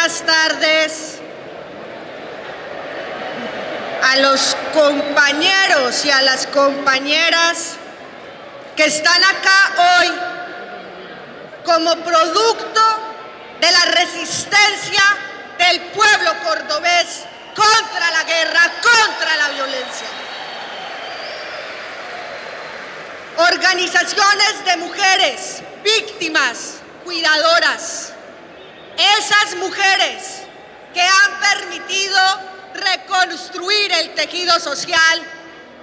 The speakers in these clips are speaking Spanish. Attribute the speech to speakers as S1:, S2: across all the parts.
S1: buenas tardes a los compañeros y a las compañeras que están acá hoy como producto de la resistencia del pueblo cordobés contra la guerra, contra la violencia. Organizaciones de mujeres, víctimas, cuidadoras, esas mujeres que han permitido reconstruir el tejido social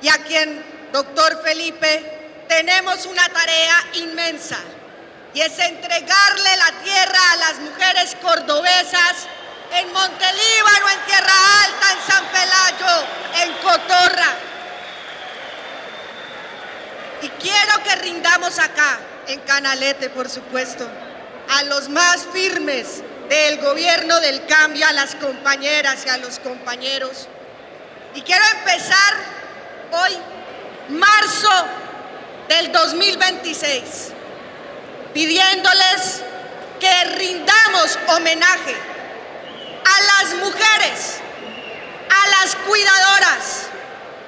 S1: y a quien, doctor Felipe, tenemos una tarea inmensa y es entregarle la tierra a las mujeres cordobesas en Montelíbano, en Tierra Alta, en San Pelayo, en Cotorra. Y quiero que rindamos acá, en Canalete, por supuesto, a los más firmes del gobierno del cambio, a las compañeras y a los compañeros. Y quiero empezar hoy, marzo del 2026, pidiéndoles que rindamos homenaje a las mujeres, a las cuidadoras,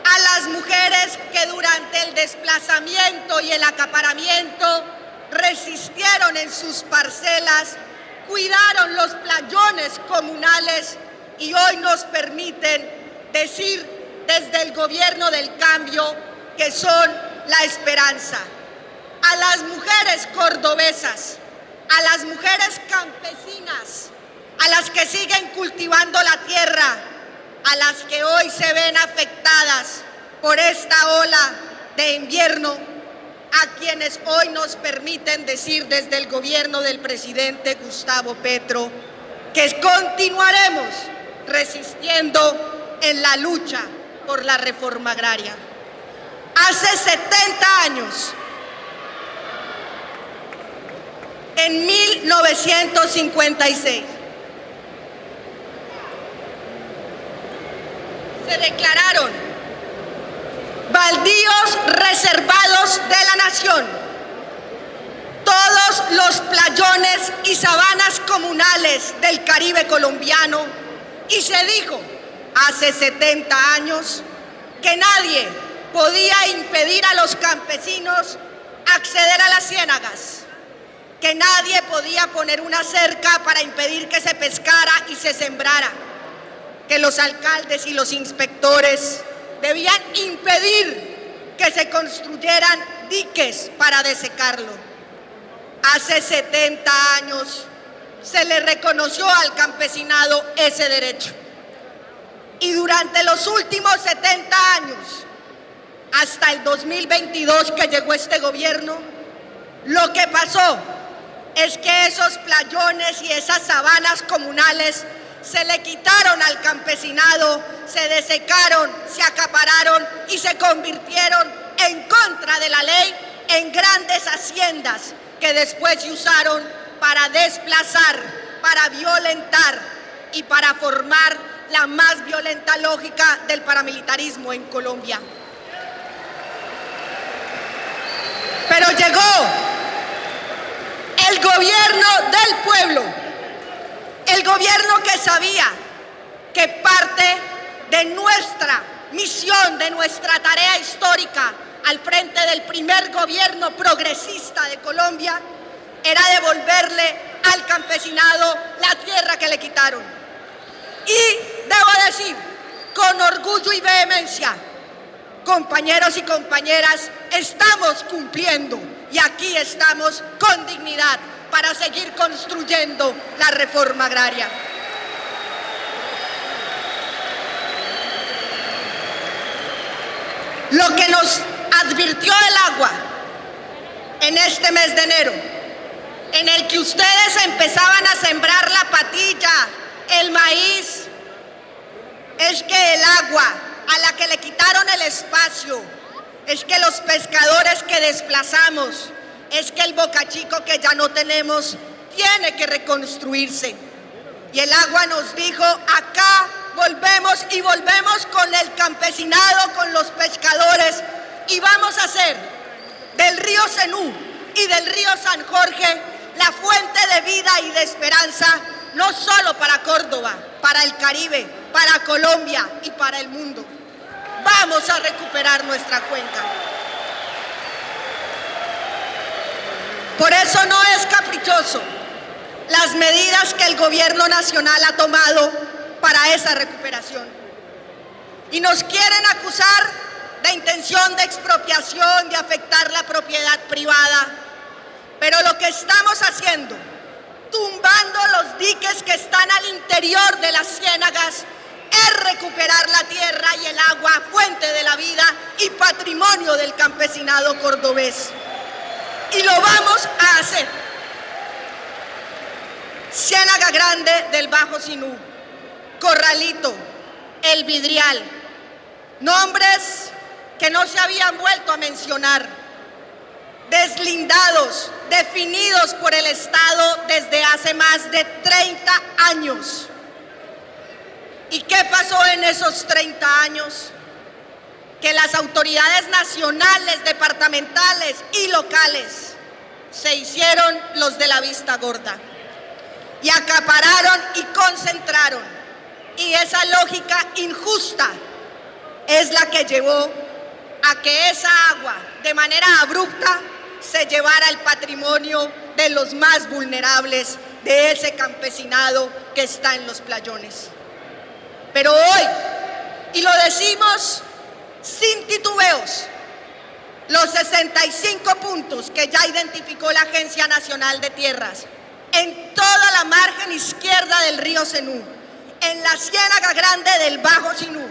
S1: a las mujeres que durante el desplazamiento y el acaparamiento resistieron en sus parcelas, cuidaron los playones comunales y hoy nos permiten decir desde el gobierno del cambio que son la esperanza. A las mujeres cordobesas, a las mujeres campesinas, a las que siguen cultivando la tierra, a las que hoy se ven afectadas por esta ola de invierno, a quienes hoy nos permiten decir desde el gobierno del presidente Gustavo Petro que continuaremos resistiendo en la lucha por la reforma agraria. Hace 70 años, en 1956, se declararon baldíos reservados de la nación todos los playones y sabanas comunales del Caribe colombiano y se dijo hace 70 años que nadie podía impedir a los campesinos acceder a las ciénagas, que nadie podía poner una cerca para impedir que se pescara y se sembrara, que los alcaldes y los inspectores debían impedir que se construyeran diques para desecarlo. Hace 70 años se le reconoció al campesinado ese derecho. Y durante los últimos 70 años, hasta el 2022 que llegó este gobierno, lo que pasó es que esos playones y esas sabanas comunales se le quitaron al campesinado, se desecaron, se acapararon y se convirtieron en contra de la ley en grandes haciendas que después se usaron para desplazar, para violentar y para formar la más violenta lógica del paramilitarismo en Colombia. Pero llegó el gobierno del pueblo, el gobierno que sabía que parte de nuestra misión, de nuestra tarea histórica al frente del primer gobierno progresista de Colombia era devolverle al campesinado la tierra que le quitaron. Y debo decir, con orgullo y vehemencia, compañeros y compañeras, estamos cumpliendo y aquí estamos con dignidad para seguir construyendo la reforma agraria. Lo que nos advirtió el agua en este mes de enero, en el que ustedes empezaban a sembrar la patilla, el maíz, es que el agua a la que le quitaron el espacio, es que los pescadores que desplazamos, es que el bocachico que ya no tenemos tiene que reconstruirse. Y el agua nos dijo, acá volvemos y volvemos con el campesinado, con los pescadores y vamos a hacer del río Cenú y del río San Jorge la fuente de vida y de esperanza, no solo para Córdoba, para el Caribe, para Colombia y para el mundo. Vamos a recuperar nuestra cuenca. Por eso no es caprichoso las medidas que el gobierno nacional ha tomado para esa recuperación. Y nos quieren acusar de intención de expropiación, de afectar la propiedad privada. Pero lo que estamos haciendo, tumbando los diques que están al interior de las ciénagas, es recuperar la tierra y el agua, fuente de la vida y patrimonio del campesinado cordobés. Y lo vamos a hacer. Ciénaga Grande del Bajo Sinú, Corralito, El Vidrial, nombres que no se habían vuelto a mencionar, deslindados, definidos por el Estado desde hace más de 30 años. ¿Y qué pasó en esos 30 años? Que las autoridades nacionales, departamentales y locales se hicieron los de la vista gorda y acapararon y concentraron. Y esa lógica injusta es la que llevó a que esa agua, de manera abrupta, se llevara el patrimonio de los más vulnerables de ese campesinado que está en los playones. Pero hoy, y lo decimos sin titubeos, los 65 puntos que ya identificó la Agencia Nacional de Tierras en toda la margen izquierda del río Cenú, en la Ciénaga Grande del Bajo Sinú,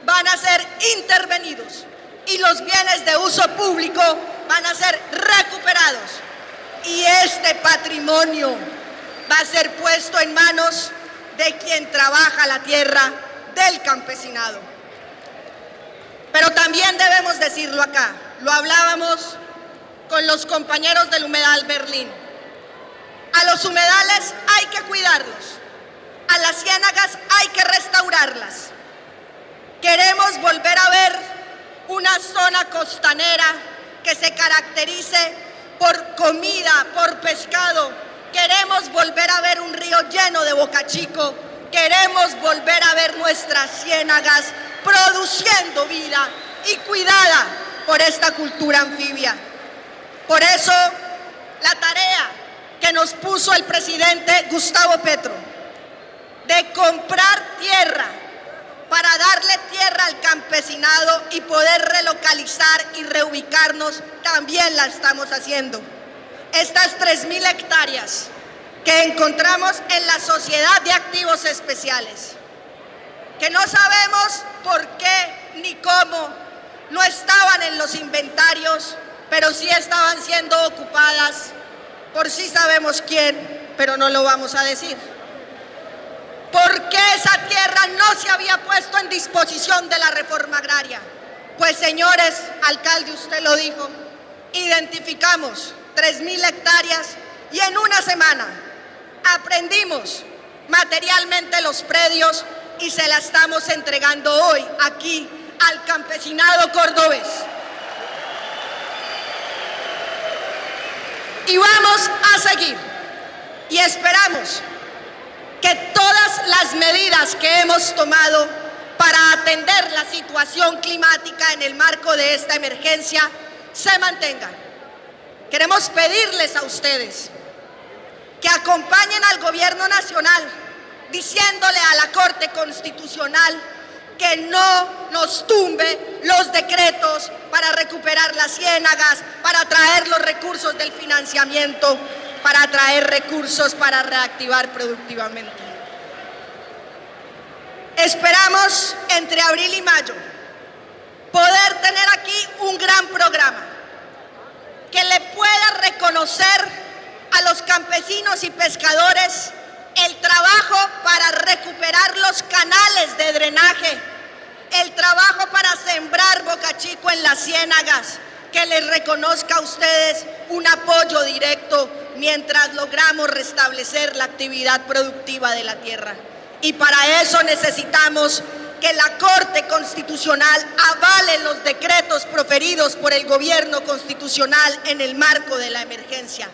S1: van a ser intervenidos y los bienes de uso público van a ser recuperados. Y este patrimonio va a ser puesto en manos de quien trabaja la tierra, del campesinado. Pero también debemos decirlo acá, lo hablábamos con los compañeros del humedal Berlín. A los humedales hay que cuidarlos, a las ciénagas hay que restaurarlas. Queremos volver a ver una zona costanera que se caracterice por comida, por pescado. Queremos volver a ver un río lleno de bocachico. Queremos volver a ver nuestras ciénagas produciendo vida y cuidada por esta cultura anfibia. Por eso, la tarea que nos puso el presidente Gustavo Petro de comprar tierra para darle tierra al campesinado y poder relocalizar y reubicarnos, también la estamos haciendo. Estas 3.000 hectáreas que encontramos en la Sociedad de Activos Especiales, que no sabemos por qué ni cómo no estaban en los inventarios, pero sí estaban siendo ocupadas por sí sabemos quién, pero no lo vamos a decir. ¿Por qué esa tierra no se había puesto en disposición de la reforma agraria? Pues señores, alcalde, usted lo dijo, identificamos 3.000 hectáreas y en una semana aprendimos materialmente los predios y se la estamos entregando hoy aquí al campesinado cordobés. Y vamos a seguir y esperamos que todas las medidas que hemos tomado para atender la situación climática en el marco de esta emergencia se mantengan. Queremos pedirles a ustedes que acompañen al gobierno nacional diciéndole a la Corte Constitucional que no nos tumbe los decretos para recuperar las ciénagas, para traer los recursos del financiamiento, para traer recursos para reactivar productivamente. Esperamos entre abril y mayo poder tener aquí un gran programa que le pueda reconocer a los campesinos y pescadores el trabajo para recuperar los canales de drenaje, el trabajo para sembrar bocachico en las ciénagas, que les reconozca a ustedes un apoyo directo mientras logramos restablecer la actividad productiva de la tierra. Y para eso necesitamos que la Corte Constitucional avale los decretos proferidos por el gobierno constitucional en el marco de la emergencia,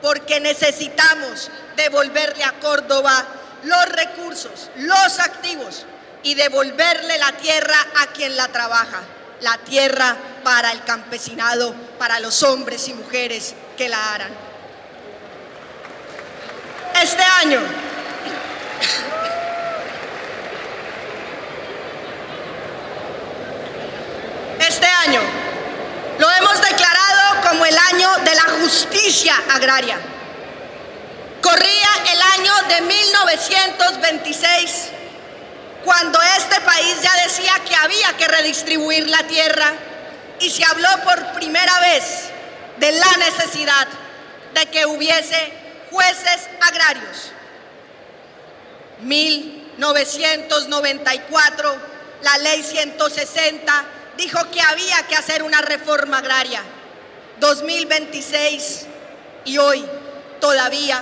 S1: porque necesitamos devolverle a Córdoba los recursos, los activos y devolverle la tierra a quien la trabaja, la tierra para el campesinado, para los hombres y mujeres que la aran. Este año lo hemos declarado como el año de la justicia agraria. Corría el año de 1926, cuando este país ya decía que había que redistribuir la tierra y se habló por primera vez de la necesidad de que hubiese jueces agrarios. 1994, la ley 160 dijo que había que hacer una reforma agraria. 2026 y hoy todavía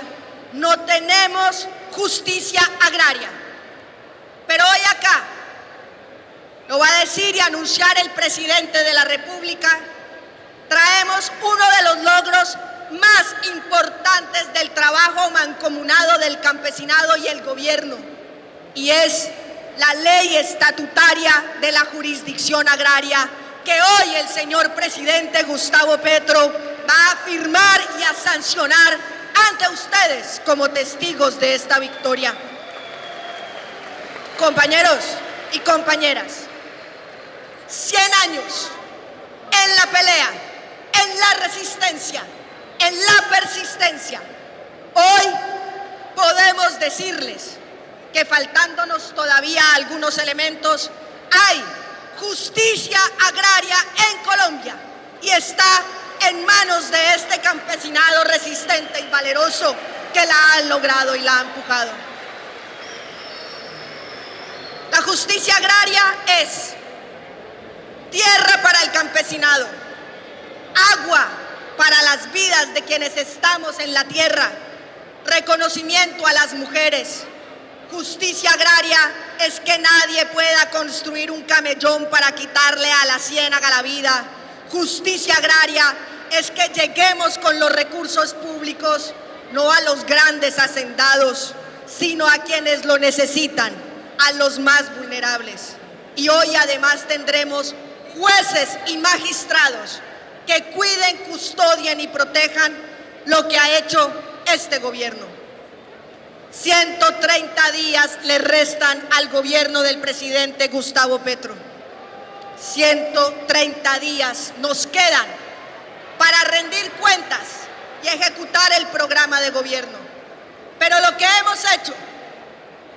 S1: no tenemos justicia agraria. Pero hoy acá lo va a decir y anunciar el presidente de la República. Traemos uno de los logros más importantes del trabajo mancomunado del campesinado y el gobierno, y es la ley estatutaria de la jurisdicción agraria que hoy el señor presidente Gustavo Petro va a firmar y a sancionar ante ustedes como testigos de esta victoria. Compañeros y compañeras, 100 años en la pelea, en la resistencia, en la persistencia. Hoy podemos decirles que, faltándonos todavía algunos elementos, hay justicia agraria en Colombia y está en manos de este campesinado resistente y valeroso que la ha logrado y la ha empujado. La justicia agraria es tierra para el campesinado, agua para las vidas de quienes estamos en la tierra, reconocimiento a las mujeres. Justicia agraria es que nadie pueda construir un camellón para quitarle a la ciénaga la vida. Justicia agraria es que lleguemos con los recursos públicos no a los grandes hacendados, sino a quienes lo necesitan, a los más vulnerables. Y hoy además tendremos jueces y magistrados que cuiden, custodien y protejan lo que ha hecho este gobierno. 130 días le restan al gobierno del presidente Gustavo Petro. 130 días nos quedan para rendir cuentas y ejecutar el programa de gobierno. Pero lo que hemos hecho,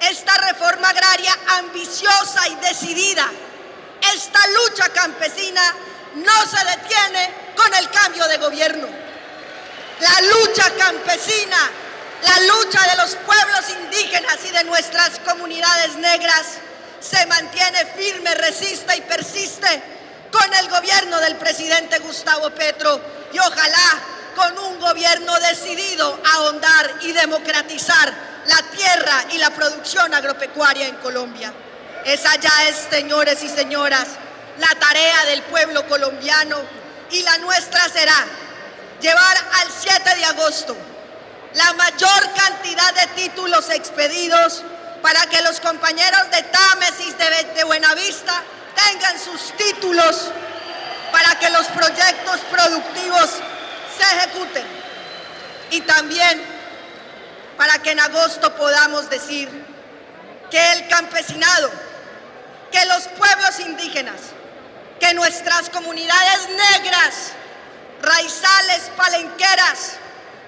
S1: esta reforma agraria ambiciosa y decidida, esta lucha campesina, no se detiene con el cambio de gobierno. La lucha campesina, la lucha de los pueblos indígenas y de nuestras comunidades negras se mantiene firme, resiste y persiste con el gobierno del presidente Gustavo Petro, y ojalá con un gobierno decidido a ahondar y democratizar la tierra y la producción agropecuaria en Colombia. Esa ya es, señores y señoras, la tarea del pueblo colombiano, y la nuestra será llevar al 7 de agosto la mayor cantidad de títulos expedidos para que los compañeros de Támesis, de Buenavista, tengan sus títulos, para que los proyectos productivos se ejecuten, y también para que en agosto podamos decir que el campesinado, que los pueblos indígenas, que nuestras comunidades negras, raizales, palenqueras,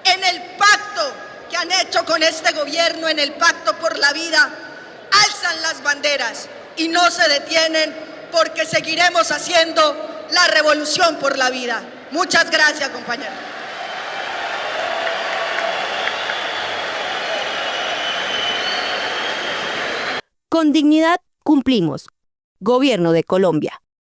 S1: en el pacto que han hecho con este gobierno, en el pacto por la vida, alzan las banderas y no se detienen, porque seguiremos haciendo la revolución por la vida. Muchas gracias, compañeros.
S2: Con dignidad cumplimos. Gobierno de Colombia.